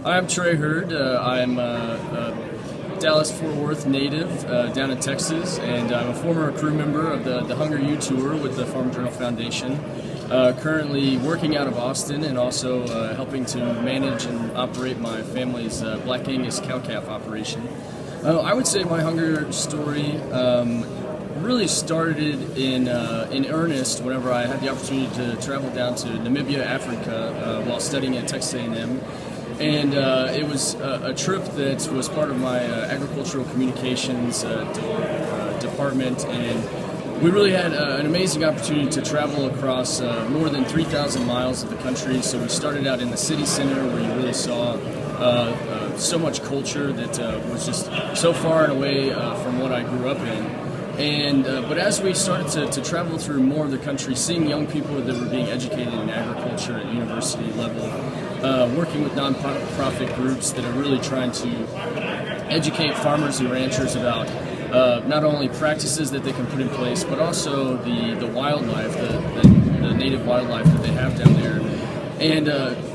I'm Trey Hurd. I'm a Dallas-Fort Worth native down in Texas, and I'm a former crew member of the HungerU tour with the Farm Journal Foundation. Currently working out of Austin and also helping to manage and operate my family's Black Angus cow-calf operation. I would say my hunger story really started in earnest whenever I had the opportunity to travel down to Namibia, Africa, while studying at Texas A&M. And it was a trip that was part of my agricultural communications department, and we really had an amazing opportunity to travel across more than 3,000 miles of the country. So we started out in the city center, where you really saw so much culture that was just so far and away from what I grew up in. And but as we started to travel through more of the country, seeing young people that were being educated in agriculture at university level, working with nonprofit groups that are really trying to educate farmers and ranchers about not only practices that they can put in place, but also the wildlife, the native wildlife that they have down there. And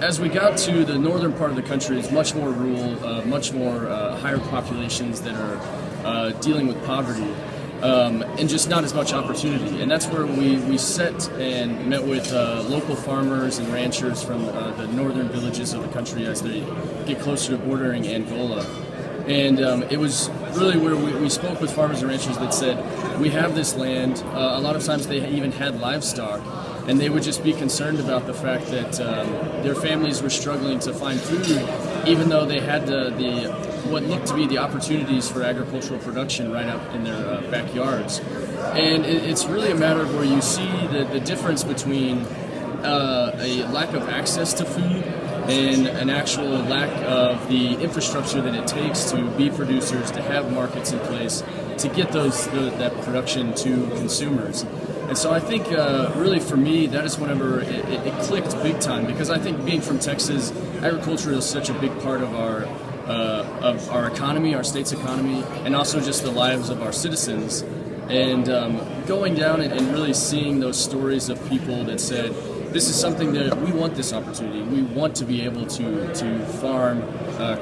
as we got to the northern part of the country, it's much more rural, much more higher populations that are dealing with poverty. And just not as much opportunity. And that's where we set and met with local farmers and ranchers from the northern villages of the country as they get closer to bordering Angola. And it was really where we spoke with farmers and ranchers that said, we have this land. A lot of times they even had livestock, and they would just be concerned about the fact that their families were struggling to find food, even though they had what looked to be the opportunities for agricultural production right up in their backyards. And it's really a matter of where you see the difference between a lack of access to food and an actual lack of the infrastructure that it takes to be producers, to have markets in place, to get that production to consumers. And so I think really for me, that is whenever it clicked big time, because I think being from Texas, agriculture is such a big part of our economy, our state's economy, and also just the lives of our citizens. And going down and really seeing those stories of people that said, this is something that we want, this opportunity. We want to be able to farm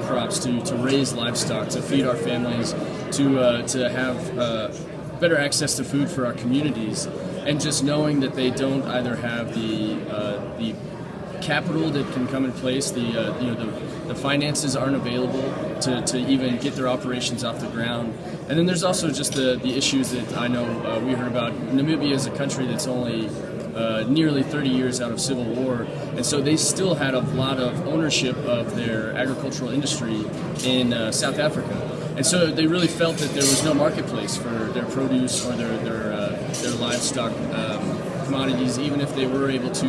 crops, to raise livestock, to feed our families, to have better access to food for our communities. And just knowing that they don't either have the capital that can come in place, the finances aren't available to even get their operations off the ground. And then there's also just the issues that I know we heard about. Namibia is a country that's only nearly 30 years out of civil war, and so they still had a lot of ownership of their agricultural industry in South Africa. And so they really felt that there was no marketplace for their produce or their livestock commodities, even if they were able to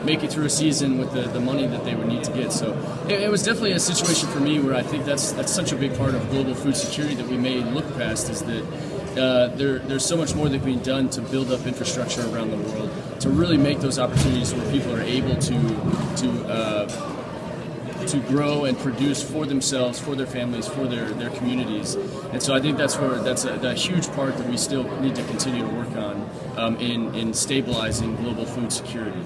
make it through a season with the money that they would need to get. So it was definitely a situation for me where I think that's such a big part of global food security that we may look past, is that there's so much more that can be done to build up infrastructure around the world to really make those opportunities where people are able to grow and produce for themselves, for their families, for their communities. And so I think that's a huge part that we still need to continue to work on in stabilizing global food security.